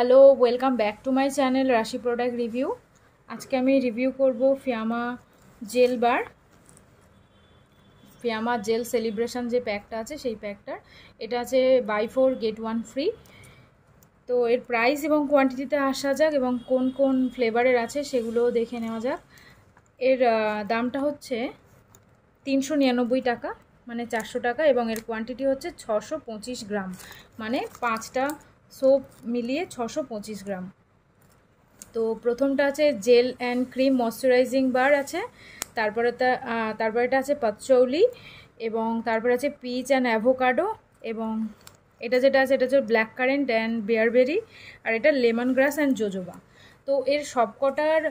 Hello, welcome back to my channel রাশি product review. আজকে আমি রিভিউ করব ফিয়ামা জেল বার, ফিয়ামা জেল সেলিব্রেশন যে প্যাকটা আছে সেই প্যাকটার। এটা আছে বাই 4 গেট 1 ফ্রি। তো এর প্রাইস এবং কোয়ান্টিটিতে আসা যাক এবং কোন কোন ফ্লেভারের আছে সেগুলো দেখে নেওয়া যাক। এর দামটা হচ্ছে 399 টাকা, মানে 400 টাকা, এবং এর কোয়ান্টিটি হচ্ছে 625 গ্রাম, মানে 5টা সোপ মিলিয়ে 625 গ্রাম। তো প্রথমটা আছে জেল অ্যান্ড ক্রিম ময়শ্চারাইজিং বার আছে, তারপরে এটা আছে পাতচৌলি, এবং তারপরে আছে পিচ অ্যান্ড অ্যাভোকাডো, এবং এটা যেটা আছে এটা হচ্ছে ব্ল্যাক কারেন্ট অ্যান্ড বেয়ারবেরি, আর এটা লেমন গ্রাস অ্যান্ড জোজোবা। তো এর সবকটার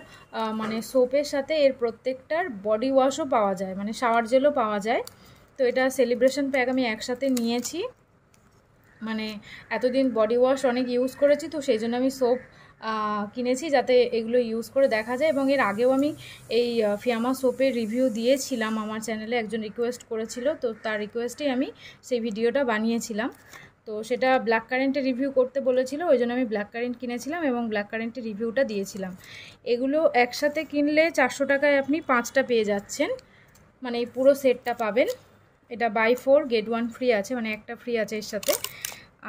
মানে সোপের সাথে এর প্রত্যেকটার বডি ওয়াশও পাওয়া যায়, মানে শাওয়ার জেলও পাওয়া যায়। তো এটা সেলিব্রেশন প্যাক আমি একসাথে নিয়েছি, মানে এতদিন বডি ওয়াশ অনেক ইউজ করেছি, তো সেই জন্য আমি সোপ কিনেছি যাতে এগুলো ইউজ করে দেখা যায়। এবং এর আগেও আমি এই ফিয়ামা সোপের রিভিউ দিয়েছিলাম আমার চ্যানেলে, একজন রিকোয়েস্ট করেছিল, তো তার রিকোয়েস্টেই আমি সেই ভিডিওটা বানিয়েছিলাম। তো সেটা ব্ল্যাক কারেন্টের রিভিউ করতে বলেছিল, ওই জন্য আমি ব্ল্যাক কারেন্ট কিনেছিলাম এবং ব্ল্যাক কারেন্টের রিভিউটা দিয়েছিলাম। এগুলো একসাথে কিনলে 400 টাকায় আপনি 5টা পেয়ে যাচ্ছেন, মানে এই পুরো সেটটা পাবেন। এটা বাই 4 গেট 1 ফ্রি আছে, মানে একটা ফ্রি আছে এর সাথে।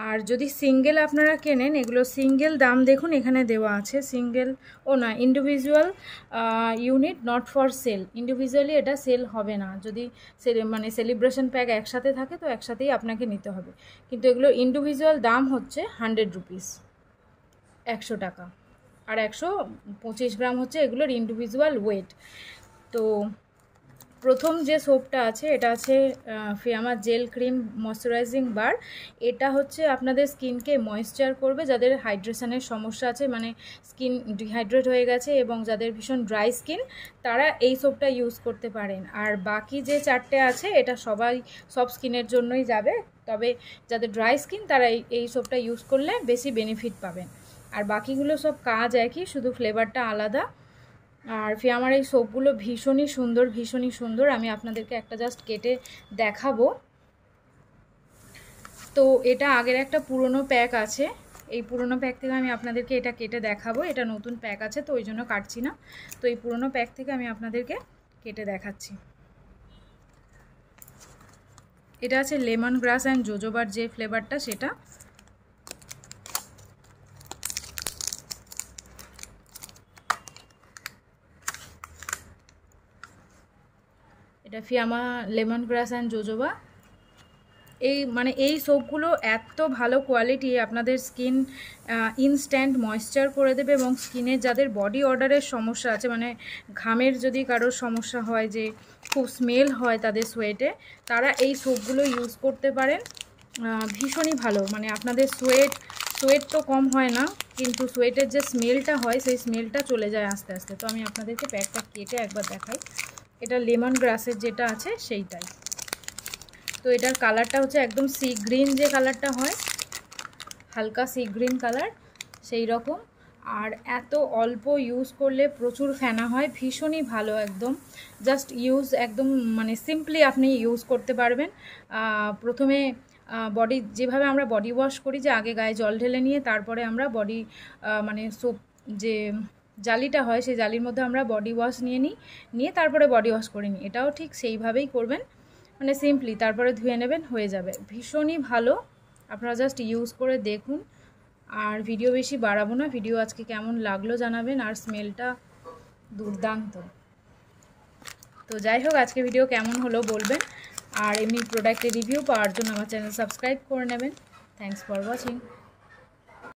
আর যদি সিঙ্গেল আপনারা কেনেন, এগুলো সিঙ্গেল দাম দেখুন এখানে দেওয়া আছে, সিঙ্গেল না, individual unit not for sale. Individually এটা সেল হবে না, যদি মানে সেলিব্রেশন প্যাক একসাথে থাকে তো একসাথেই আপনাকে নিতে হবে, কিন্তু এগুলো ইন্ডিভিজুয়াল দাম হচ্ছে 100 রুপিস, 100 টাকা। আর 125 গ্রাম হচ্ছে এগুলোর ইন্ডিভিজুয়াল ওয়েট। তো প্রথম যে সোপটা আছে এটা আছে ফিয়ামা জেল ক্রিম ময়শ্চারাইজিং বার। এটা হচ্ছে আপনাদের স্কিনকে ময়েশ্চার করবে, যাদের হাইড্রেশনের সমস্যা আছে, মানে স্কিন ডিহাইড্রেট হয়ে গেছে এবং যাদের ভীষণ ড্রাই স্কিন, তারা এই সোপটা ইউজ করতে পারেন। আর বাকি যে 4টে আছে এটা সব স্কিনের জন্যই যাবে, তবে যাদের ড্রাই স্কিন তারা এই সোপটা ইউজ করলে বেশি বেনিফিট পাবেন। আর বাকিগুলো সব কাজ একই, শুধু ফ্লেভারটা আলাদা। আর ফিয়ামার এই সোপগুলো ভীষণই সুন্দর, ভীষণই সুন্দর। আমি আপনাদেরকে একটা জাস্ট কেটে দেখাবো। তো এটা আগের একটা পুরনো প্যাক আছে, এই পুরনো প্যাক থেকে আমি আপনাদেরকে এটা কেটে দেখাবো। এটা নতুন প্যাক আছে তো ওই জন্য কাটছি না, তো এই পুরনো প্যাক থেকে আমি আপনাদেরকে কেটে দেখাচ্ছি। এটা আছে লেমন গ্রাস অ্যান্ড জোজোবার যে ফ্লেভারটা সেটা। এটা Fiama lemon glass and jojoba. এই সোপগুলো এত ভালো কোয়ালিটি, আপনাদের স্কিন ইনস্ট্যান্ট ময়েশ্চার করে দেবে, এবং স্কিনে যাদের বডি অর্ডারের সমস্যা আছে, মানে ঘামের যদি কারোর সমস্যা হয় যে খুব স্মেল হয় তাদের সোয়েটে, তারা এই সোপগুলো ইউজ করতে পারেন। ভীষণই ভালো, মানে আপনাদের সোয়েট তো কম হয় না, কিন্তু সোয়েটের যে স্মেলটা হয় সেই স্মেলটা চলে যায় আস্তে আস্তে। তো আমি আপনাদেরকে প্যাকটা কেটে একবার দেখাই। এটা লেমন গ্রাসের যেটা আছে সেইটাই। তো এটার কালারটা হচ্ছে একদম সি গ্রিন, যে কালারটা হয় হালকা সি গ্রিন কালার সেই রকম। আর এত অল্প ইউজ করলে প্রচুর ফেনা হয়, ভীষণই ভালো, একদম জাস্ট ইউজ একদম মানে সিম্পলি আপনি ইউজ করতে পারবেন। প্রথমে বডি যেভাবে আমরা বডি ওয়াশ করি, যে আগে গায়ে জল ঢেলে নিয়ে তারপরে আমরা বডি মানে সোপ যে জালিটা হয় সেই জালির মধ্যে আমরা বডি ওয়াশ নিয়ে তারপরে বডি ওয়াশ করে নিই, এটাও ঠিক সেইভাবেই করবেন, মানে সিম্পলি তারপরে ধুয়ে নেবেন, হয়ে যাবে। ভীষণই ভালো, আপনারা জাস্ট ইউজ করে দেখুন। আর ভিডিও বেশি বাড়াবো না, ভিডিও আজকে কেমন লাগলো জানাবেন, আর স্মেলটা দুর্দান্ত। তো যাই হোক, আজকে ভিডিও কেমন হলো বলবেন, আর এমনি প্রোডাক্টের রিভিউ পাওয়ার জন্য আমার চ্যানেল সাবস্ক্রাইব করে নেবেন। Thanks for watching.